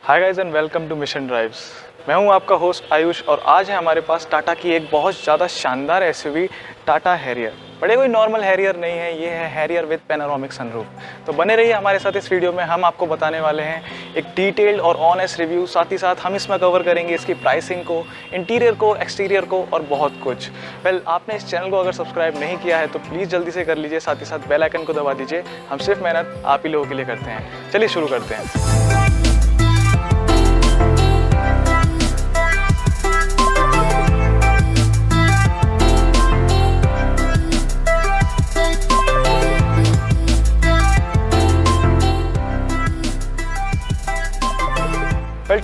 Hi guys and welcome to mission drives. मैं हूं आपका होस्ट आयुष और आज है हमारे पास टाटा की एक बहुत ज़्यादा शानदार एसयूवी टाटा हैरियर। बड़े कोई नॉर्मल हैरियर नहीं है, ये है हैरियर विद पैनोरामिक सनरूफ। तो बने रहिए हमारे साथ इस वीडियो में। हम आपको बताने वाले हैं एक डिटेल्ड और ऑनेस्ट रिव्यू, साथ ही साथ हम इसमें कवर करेंगे इसकी प्राइसिंग को, इंटीरियर को, एक्सटीरियर को और बहुत कुछ। आपने इस चैनल को अगर सब्सक्राइब नहीं किया है तो प्लीज़ जल्दी से कर लीजिए, साथ ही साथ बेल आइकन को दबा दीजिए। हम सिर्फ मेहनत आप ही लोगों के लिए करते हैं। चलिए शुरू करते हैं।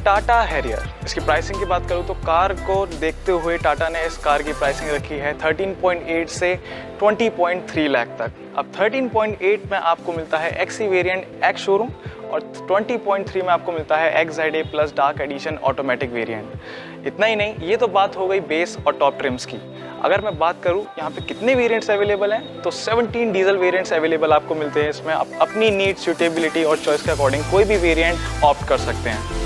टाटा हैरियर, इसकी प्राइसिंग की बात करूँ तो कार को देखते हुए टाटा ने इस कार की प्राइसिंग रखी है 13.8 से 20.3 लाख तक। अब 13.8 में आपको मिलता है एक्सी वेरिएंट एक्स शोरूम और 20.3 में आपको मिलता है XZA plus dark edition automatic variant. इतना ही नहीं, ये तो बात हो गई बेस और टॉप ट्रिम्स की। अगर मैं बात करूं यहाँ पे कितने वेरिएंट्स अवेलेबल हैं तो 17 डीजल वेरिएंट्स अवेलेबल आपको मिलते हैं। इसमें आप अपनी नीड, सूटेबिलिटी और चॉइस के अकॉर्डिंग कोई भी वेरिएंट ऑप्ट कर सकते हैं।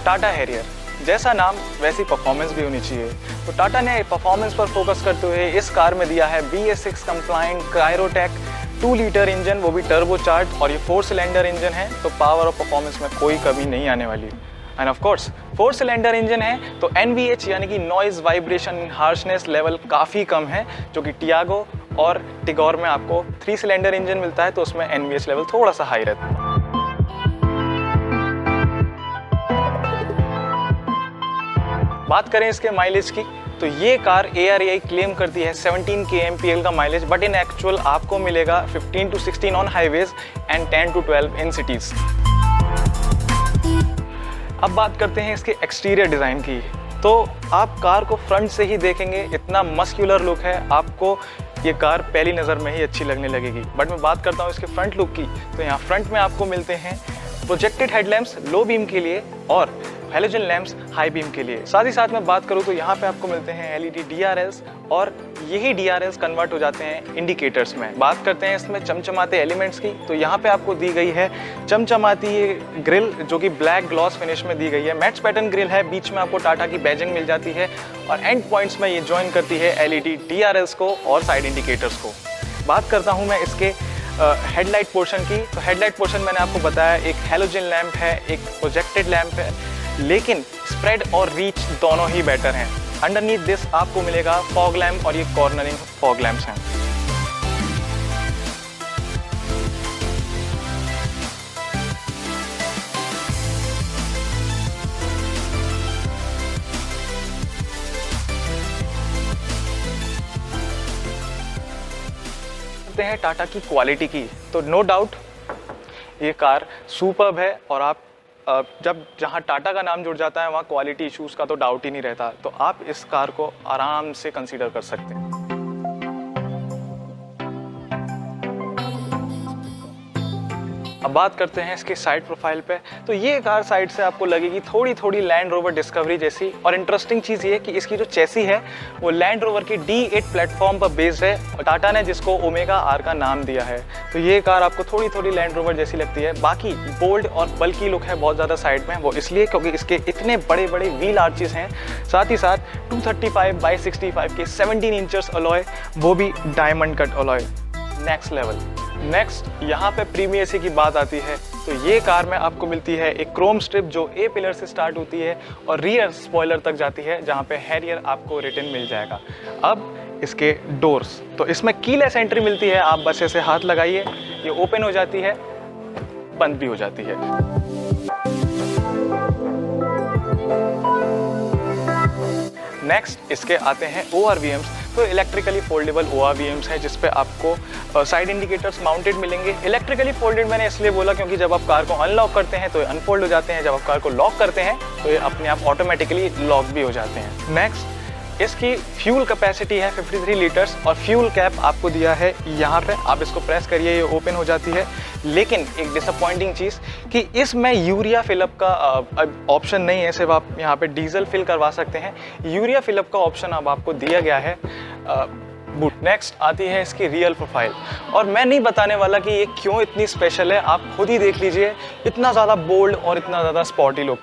टाटा हैरियर, जैसा नाम वैसी परफॉर्मेंस भी होनी चाहिए। तो टाटा ने परफॉर्मेंस पर फोकस करते हुए इस कार में दिया है BS6 कंप्लाइंट कायरोटेक 2 लीटर इंजन, वो भी टर्बो चार्ज, और ये 4 सिलेंडर इंजन है। तो पावर और परफॉर्मेंस में कोई कमी नहीं आने वाली। End of course 4 cylinder engine है तो NVH यानी कि नॉइज वाइब्रेशन हार्शनेस लेवल काफ़ी कम है, जो कि टियागो और टिगोर में आपको 3 सिलेंडर इंजन मिलता है तो उसमें NVH लेवल थोड़ा सा हाई रहता है। बात करें इसके माइलेज की तो ये कार ARAI क्लेम करती है 17 kmpl का माइलेज, बट इन एक्चुअल आपको मिलेगा 15 to 16 on highways and 10 to 12 in cities. अब बात करते हैं इसके एक्सटीरियर डिज़ाइन की। तो आप कार को फ्रंट से ही देखेंगे, इतना मस्क्यूलर लुक है, आपको ये कार पहली नज़र में ही अच्छी लगने लगेगी। बट मैं बात करता हूँ इसके फ्रंट लुक की, तो यहाँ फ्रंट में आपको मिलते हैं प्रोजेक्टेड हेडलैम्प्स लो बीम के लिए और हैलोजन लैंप्स हाई बीम के लिए। साथ ही साथ में बात करूँ तो यहाँ पे आपको मिलते हैं LED DRLs और यही DRLs कन्वर्ट हो जाते हैं इंडिकेटर्स में। बात करते हैं इसमें चमचमाते एलिमेंट्स की, तो यहाँ पे आपको दी गई है चमचमाती ये ग्रिल, जो कि ब्लैक ग्लॉस फिनिश में दी गई है। मैट्स पैटर्न ग्रिल है, बीच में आपको टाटा की बैजिंग मिल जाती है और एंड पॉइंट्स में ये ज्वाइन करती है LED DRLs को और साइड इंडिकेटर्स को। बात करता हूँ मैं इसके हेडलाइट पोर्शन की, तो हेडलाइट पोर्शन मैंने आपको बताया एक हैलोजन लैंप है, एक प्रोजेक्टेड लैंप है, लेकिन स्प्रेड और रीच दोनों ही बेटर हैं। अंडरनीथ दिस आपको मिलेगा फॉग लैंप और ये कॉर्नरिंग फॉग लैंप्स हैं। हैं टाटा की क्वालिटी की, तो नो डाउट ये कार सुपर्ब है और आप जब जहाँ टाटा का नाम जुड़ जाता है वहाँ क्वालिटी इश्यूज़ का तो डाउट ही नहीं रहता। तो आप इस कार को आराम से कंसीडर कर सकते हैं। अब बात करते हैं इसके साइड प्रोफाइल पे, तो ये कार साइड से आपको लगेगी थोड़ी थोड़ी लैंड रोवर डिस्कवरी जैसी। और इंटरेस्टिंग चीज़ ये है कि इसकी जो चेसी है वो लैंड रोवर की D8 प्लेटफॉर्म पर बेस्ड है और टाटा ने जिसको ओमेगा R का नाम दिया है। तो ये कार आपको थोड़ी थोड़ी लैंड रोवर जैसी लगती है। बाकी बोल्ड और बल्की लुक है बहुत ज़्यादा साइड में, वो इसलिए क्योंकि इसके इतने बड़े बड़े व्हील आर्चेस हैं। साथ ही साथ 235/65 के 17 इंचेस अलॉय, वो भी diamond cut alloy, next level. Next यहाँ पे प्रीमियसी की बात आती है, तो ये कार में आपको मिलती है एक क्रोम स्ट्रिप जो A पिलर से स्टार्ट होती है और रियर स्पॉइलर तक जाती है, जहाँ पे हैरियर आपको रिटर्न मिल जाएगा। अब इसके डोर्स, तो इसमें कीलेस एंट्री मिलती है। आप बस ऐसे हाथ लगाइए, ये ओपन हो जाती है, बंद भी हो जाती है। नेक्स्ट इसके आते हैं ORVMs, तो इलेक्ट्रिकली फोल्डेबल ORVMs है जिसपे आपको साइड इंडिकेटर्स माउंटेड मिलेंगे। इलेक्ट्रिकली फोल्डेड मैंने इसलिए बोला क्योंकि जब आप कार को अनलॉक करते हैं तो ये अनफोल्ड हो जाते हैं, जब आप कार को लॉक करते हैं तो ये अपने आप ऑटोमेटिकली लॉक भी हो जाते हैं। नेक्स्ट इसकी फ्यूल कैपेसिटी है 53 लीटर्स और फ्यूल कैप आपको दिया है यहाँ पे। आप इसको प्रेस करिए, ये ओपन हो जाती है। लेकिन एक डिसअपॉइंटिंग चीज़ कि इसमें यूरिया फिलअप का ऑप्शन नहीं है, सिर्फ आप यहाँ पे डीजल फिल करवा सकते हैं। यूरिया फिलअप का ऑप्शन अब आपको दिया गया है बूट। नेक्स्ट आती है इसकी रियल प्रोफाइल, और मैं नहीं बताने वाला कि ये क्यों इतनी स्पेशल है, आप खुद ही देख लीजिए। इतना ज़्यादा बोल्ड और इतना ज़्यादा sporty look.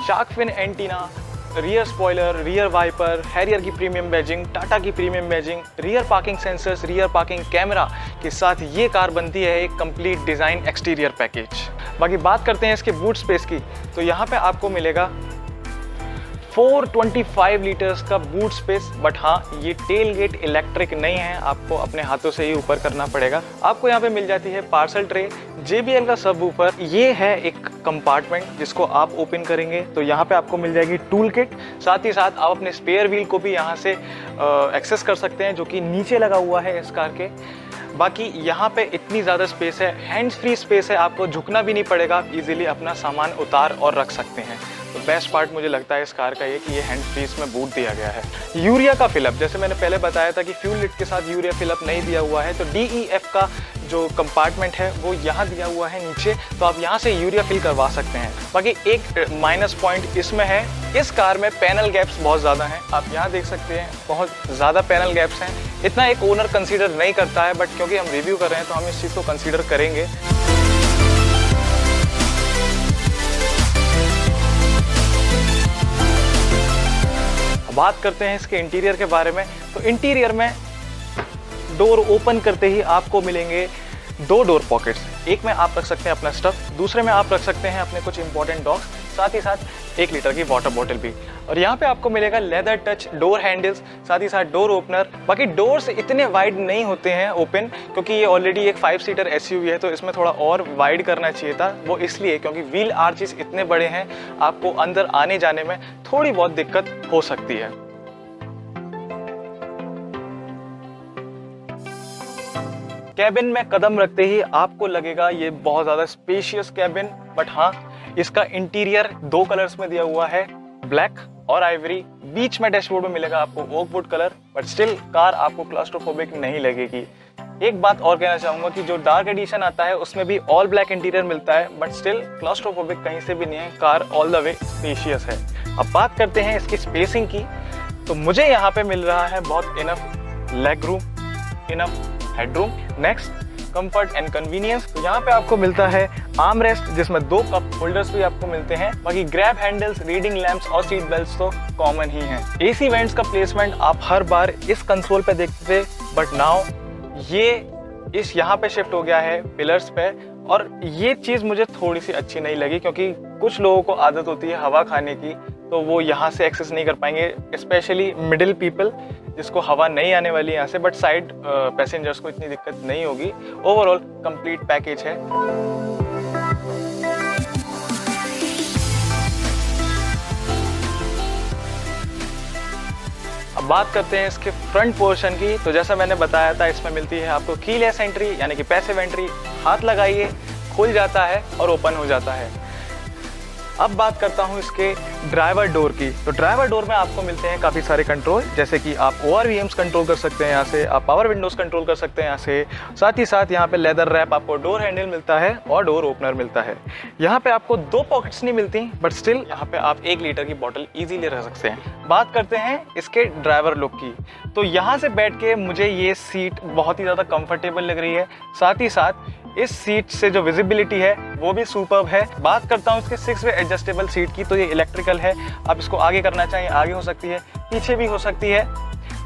Shark fin antenna, rear spoiler, rear wiper, Harrier की प्रीमियम बैजिंग, टाटा की premium badging, rear parking sensors, rear parking camera के साथ ये कार बनती है एक कंप्लीट डिज़ाइन एक्सटीरियर पैकेज। बाकी बात करते हैं इसके बूट स्पेस की, तो यहाँ पे आपको मिलेगा 425 लीटर्स का बूट स्पेस। बट हाँ, ये टेल गेट इलेक्ट्रिक नहीं है, आपको अपने हाथों से ही ऊपर करना पड़ेगा। आपको यहाँ पे मिल जाती है पार्सल ट्रे, JBL का सब ऊपर, ये है एक कंपार्टमेंट जिसको आप ओपन करेंगे तो यहाँ पे आपको मिल जाएगी टूल किट। साथ ही साथ आप अपने स्पेयर व्हील को भी यहाँ से एक्सेस कर सकते हैं, जो कि नीचे लगा हुआ है इस कार के। बाकी यहाँ पे इतनी ज़्यादा स्पेस है, हैंड्स फ्री स्पेस है, आपको झुकना भी नहीं पड़ेगा, आप इजीली अपना सामान उतार और रख सकते हैं। तो बेस्ट पार्ट मुझे लगता है इस कार का ये कि ये हैंड फ्री इसमें बूट दिया गया है। यूरिया का फिलअप, जैसे मैंने पहले बताया था कि फ्यूल लिट के साथ यूरिया फिलअप नहीं दिया हुआ है, तो DEF का जो कंपार्टमेंट है वो यहाँ दिया हुआ है नीचे, तो आप यहाँ से यूरिया फिल करवा सकते हैं। बाकी एक माइनस पॉइंट इसमें है, इस कार में पैनल गैप्स बहुत ज़्यादा हैं। आप यहाँ देख सकते हैं बहुत ज़्यादा पैनल गैप्स हैं। इतना एक ओनर कंसीडर नहीं करता है, बट क्योंकि हम रिव्यू कर रहे हैं तो हम इस चीज़ को कंसीडर करेंगे। बात करते हैं इसके इंटीरियर के बारे में, तो इंटीरियर में डोर ओपन करते ही आपको मिलेंगे 2 डोर पॉकेट्स। एक में आप रख सकते हैं अपना स्टफ, दूसरे में आप रख सकते हैं अपने कुछ इंपॉर्टेंट डॉग्स, साथ ही साथ 1 लीटर की वाटर बॉटल भी। और यहाँ पे आपको मिलेगा लेदर टच डोर हैंडल्स, साथ ही साथ डोर ओपनर। बाकी डोर्स इतने वाइड नहीं होते हैं ओपन, क्योंकि ये ऑलरेडी एक 5 सीटर SUV है, तो इसमें थोड़ा और वाइड करना चाहिए था। वो इसलिए क्योंकि व्हील आर्चेस इतने बड़े हैं, आपको अंदर आने जाने में थोड़ी बहुत दिक्कत हो सकती है। कैबिन में कदम रखते ही आपको लगेगा ये बहुत ज़्यादा स्पेशियस कैबिन, बट हाँ, इसका इंटीरियर 2 कलर्स में दिया हुआ है, ब्लैक और आइवरी। बीच में डैशबोर्ड में मिलेगा आपको oak wood colour, but still car आपको क्लॉस्ट्रोफोबिक नहीं लगेगी। एक बात और कहना चाहूँगा कि जो डार्क एडिशन आता है उसमें भी ऑल ब्लैक इंटीरियर मिलता है, बट स्टिल क्लॉस्ट्रोफोबिक कहीं से भी नहीं है, car all the way spacious है। अब बात करते हैं इसकी स्पेसिंग की, तो मुझे यहाँ पे मिल रहा है बहुत enough leg room, enough headroom. Next, comfort and convenience, तो यहाँ पे आपको मिलता है आर्म रेस्ट, जिसमें 2 कप होल्डर्स भी आपको मिलते हैं। बाकी ग्रैब हैंडल्स, रीडिंग लैंप्स और सीट बेल्ट्स तो कॉमन ही हैं। AC वेंट्स का प्लेसमेंट आप हर बार इस कंसोल पे देखते थे, बट नाउ ये इस यहाँ पे शिफ्ट हो गया है पिलर्स पे, और ये चीज़ मुझे थोड़ी सी अच्छी नहीं लगी, क्योंकि कुछ लोगों को आदत होती है हवा खाने की, तो वो यहाँ से एक्सेस नहीं कर पाएंगे, स्पेशली मिडिल पीपल जिसको हवा नहीं आने वाली यहाँ से, बट साइड पैसेंजर्स को इतनी दिक्कत नहीं होगी। ओवरऑल कंप्लीट पैकेज है। अब बात करते हैं इसके फ्रंट पोर्शन की, तो जैसा मैंने बताया था इसमें मिलती है आपको कीलेस एंट्री, यानी कि पैसिव एंट्री। हाथ लगाइए, खुल जाता है और ओपन हो जाता है। अब बात करता हूँ इसके ड्राइवर डोर की, तो ड्राइवर डोर में आपको मिलते हैं काफ़ी सारे कंट्रोल, जैसे कि आप ORVMs कंट्रोल कर सकते हैं यहाँ से, आप पावर विंडोज़ कंट्रोल कर सकते हैं यहाँ से। साथ ही साथ यहाँ पे लेदर रैप, आपको डोर हैंडल मिलता है और डोर ओपनर मिलता है। यहाँ पे आपको 2 पॉकेट्स नहीं मिलती, बट स्टिल यहाँ पे आप 1 लीटर की बॉटल ईजीली रख सकते हैं। बात करते हैं इसके ड्राइवर लुक की, तो यहाँ से बैठ के मुझे ये सीट बहुत ही ज़्यादा कंफर्टेबल लग रही है। साथ ही साथ इस सीट से जो विजिबिलिटी है वो भी सुपर्ब है। बात करता हूँ इसके 6 वे एडजस्टेबल सीट की, तो ये इलेक्ट्रिकल है, आप इसको आगे करना चाहिए आगे हो सकती है, पीछे भी हो सकती है,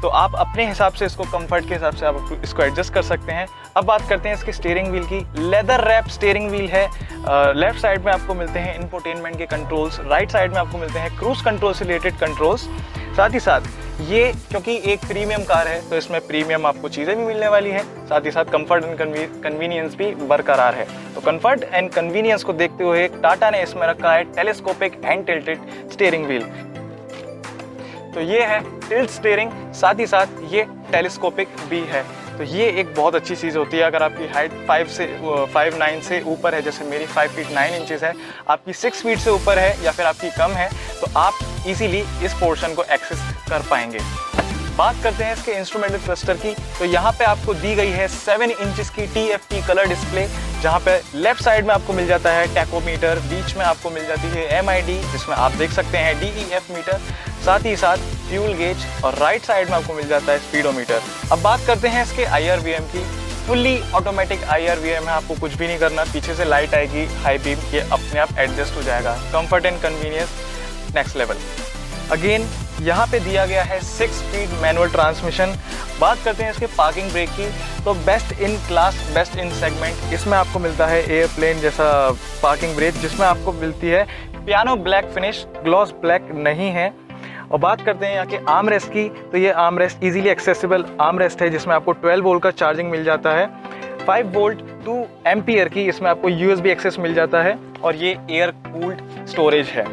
तो आप अपने हिसाब से इसको कंफर्ट के हिसाब से आप इसको एडजस्ट कर सकते हैं। अब बात करते हैं इसके स्टीयरिंग व्हील की, लेदर रैप स्टीयरिंग व्हील है। लेफ्ट साइड में आपको मिलते हैं इंफोटेनमेंट के कंट्रोल्स, राइट साइड में आपको मिलते हैं क्रूज कंट्रोल से रिलेटेड कंट्रोल्स। साथ ही साथ ये क्योंकि एक प्रीमियम कार है, तो इसमें प्रीमियम आपको चीज़ें भी मिलने वाली हैं, साथ ही साथ कंफर्ट एंड कन्वीनियंस भी बरकरार है। तो कंफर्ट एंड कन्वीनियंस को देखते हुए टाटा ने इसमें रखा है telescopic hand tilted steering wheel. तो ये है टिल्ट स्टीयरिंग, साथ ही साथ ये टेलीस्कोपिक भी है। तो ये एक बहुत अच्छी चीज़ होती है। अगर आपकी हाइट 5'9" से ऊपर है, जैसे मेरी 5 फीट 9 इंचेस है, आपकी 6 फीट से ऊपर है या फिर आपकी कम है, तो आप इजीली इस पोर्शन को एक्सेस कर पाएंगे। बात करते हैं इसके इंस्ट्रूमेंटल क्लस्टर की, तो यहाँ पे आपको दी गई है 7 इंचेस की TFT कलर डिस्प्ले, जहाँ पे लेफ्ट साइड में आपको मिल जाता है टैकोमीटर, बीच में आपको मिल जाती है MID जिसमें आप देख सकते हैं DEF मीटर, साथ ही साथ फ्यूल गेज और राइट साइड में आपको मिल जाता है स्पीडोमीटर। अब बात करते हैं इसके IRVM की। फुल्ली ऑटोमेटिक IRVM है, आपको कुछ भी नहीं करना। पीछे से लाइट आएगी हाई बीम, ये अपने आप एडजस्ट हो जाएगा। Comfort and convenience next level. Again यहाँ पे दिया गया है 6 स्पीड मैनुअल ट्रांसमिशन। बात करते हैं इसके पार्किंग ब्रेक की, तो best in class, best in segment. इसमें आपको मिलता है एयरप्लेन जैसा पार्किंग ब्रेक, जिसमें आपको मिलती है piano black finish, gloss black नहीं है। और बात करते हैं यहाँ के आर्म रेस्ट की, तो ये arm rest easily accessible arm rest है, जिसमें आपको 12 वोल्ट का चार्जिंग मिल जाता है। 5 वोल्ट 2 एम्पियर की इसमें आपको USB एक्सेस मिल जाता है और ये एयर कूल्ड स्टोरेज है।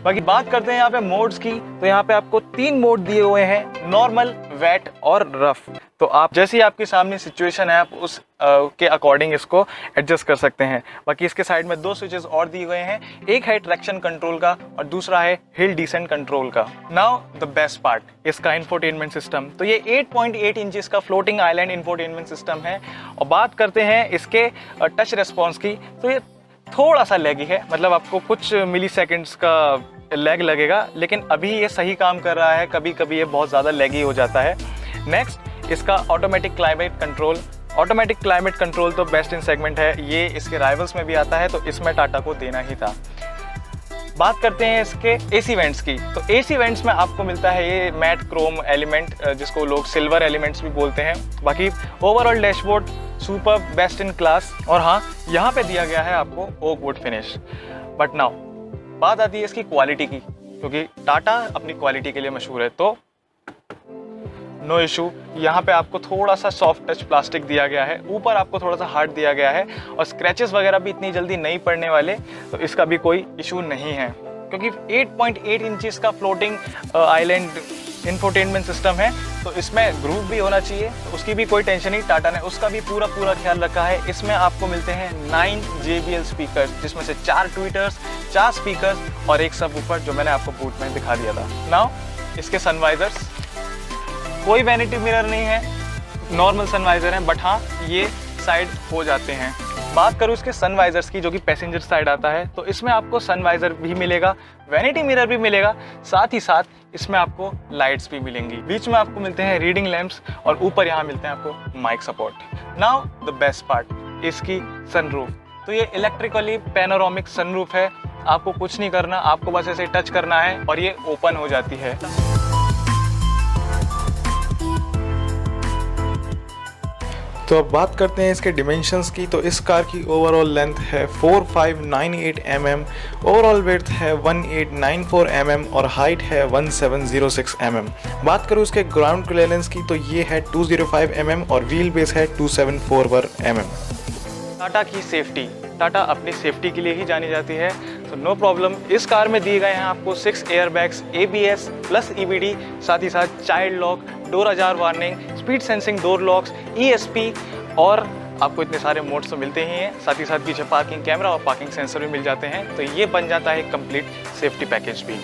बाकी बात करते हैं यहाँ पे मोड्स की, तो यहाँ पे आपको 3 मोड दिए हुए हैं, नॉर्मल, वेट और रफ। तो आप जैसी आपके सामने सिचुएशन है, आप उस के अकॉर्डिंग इसको एडजस्ट कर सकते हैं। बाकी इसके साइड में 2 स्विचेस और दिए गए हैं, एक है ट्रैक्शन कंट्रोल का और दूसरा है हिल डिसेंट कंट्रोल का। नाउ द बेस्ट पार्ट, इसका इंफोटेनमेंट सिस्टम। तो ये 8.8 इंचेस का फ्लोटिंग आइलैंड इंफोटेनमेंट सिस्टम है। और बात करते हैं इसके टच रेस्पॉन्स की, तो ये थोड़ा सा लैगी है, मतलब आपको कुछ मिली सेकेंड्स का लैग लगेगा, लेकिन अभी ये सही काम कर रहा है। कभी कभी ये बहुत ज़्यादा लैगी हो जाता है। नेक्स्ट इसका automatic climate control. Automatic climate control तो बेस्ट इन सेगमेंट है, ये इसके राइवल्स में भी आता है, तो इसमें टाटा को देना ही था। बात करते हैं इसके AC वेंट्स की, तो AC वेंट्स में आपको मिलता है ये मैट क्रोम एलिमेंट, जिसको लोग सिल्वर एलिमेंट्स भी बोलते हैं। बाकी overall dashboard super, best in class. और हाँ, यहाँ पे दिया गया है आपको oak wood finish. But now बात आती है इसकी क्वालिटी की, क्योंकि टाटा अपनी क्वालिटी के लिए मशहूर है। तो नो इशू, यहाँ पे आपको थोड़ा सा सॉफ्ट टच प्लास्टिक दिया गया है, ऊपर आपको थोड़ा सा हार्ड दिया गया है, और स्क्रैचेस वगैरह भी इतनी जल्दी नहीं पड़ने वाले, तो इसका भी कोई इशू नहीं है। क्योंकि 8.8 इंचेस का फ्लोटिंग आइलैंड इंफोटेनमेंट सिस्टम है, तो इसमें ग्रूव भी होना चाहिए, तो उसकी भी कोई टेंशन नहीं, टाटा ने उसका भी पूरा ख्याल रखा है। इसमें आपको मिलते हैं 9 JBL स्पीकर, जिसमें से 4 ट्वीटर्स, 4 स्पीकर्स और एक सबवूफर, जो मैंने आपको बूट में दिखा दिया था। नाउ इसके सनवाइजर्स, कोई वैनिटी मिरर नहीं है, नॉर्मल सनवाइजर हैं, बट हाँ ये साइड हो जाते हैं। बात करूँ इसके सनवाइजर्स की, जो कि पैसेंजर साइड आता है, तो इसमें आपको सनवाइजर भी मिलेगा, वैनिटी मिरर भी मिलेगा, साथ ही साथ इसमें आपको लाइट्स भी मिलेंगी। बीच में आपको मिलते हैं रीडिंग लैंप्स और ऊपर यहाँ मिलते हैं आपको mic support. Now the best part, इसकी सनरूफ। तो ये इलेक्ट्रिकली पैनोरामिक सनरूफ है, आपको कुछ नहीं करना, आपको बस ऐसे टच करना है और ये ओपन हो जाती है। तो अब बात करते हैं इसके डिमेंशंस की, तो इस कार की ओवरऑल लेंथ है 4598 mm, ओवरऑल विड्थ है 1894 mm और हाइट है 1706 mm। बात करूँ इसके ग्राउंड क्लियरेंस की, तो ये है 205 mm और व्हील बेस है 2741 mm। टाटा की सेफ्टी, टाटा अपनी सेफ्टी के लिए ही जानी जाती है, तो नो प्रॉब्लम। इस कार में दिए गए हैं आपको 6 एयरबैग्स, ABS प्लस EBD, साथ ही साथ child lock, door ajar warning, speed sensing door locks, ESP, और आपको इतने सारे मोड्स तो मिलते ही हैं। साथ ही साथ पीछे पार्किंग कैमरा और पार्किंग सेंसर भी मिल जाते हैं, तो ये बन जाता है कंप्लीट सेफ्टी पैकेज भी।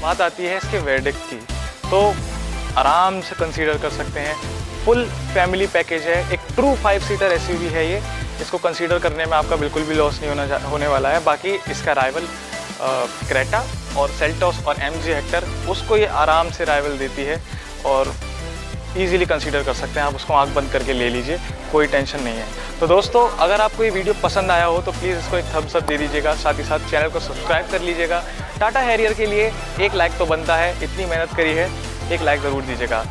बात आती है इसके वर्डिक्ट की, तो आराम से कंसीडर कर सकते हैं, फुल फैमिली पैकेज है, एक ट्रू 5 सीटर SUV है ये, इसको कंसीडर करने में आपका बिल्कुल भी लॉस नहीं होने वाला है। बाकी इसका राइवल क्रेटा और सेल्टोस और MG हेक्टर, उसको ये आराम से राइवल देती है और इजीली कंसीडर कर सकते हैं आप, उसको आंख बंद करके ले लीजिए, कोई टेंशन नहीं है। तो दोस्तों, अगर आपको ये वीडियो पसंद आया हो तो प्लीज़ इसको एक थम्स अप दे दीजिएगा, साथ ही साथ चैनल को सब्सक्राइब कर लीजिएगा। टाटा हैरियर के लिए एक लाइक तो बनता है, इतनी मेहनत करी है, एक लाइक ज़रूर दीजिएगा।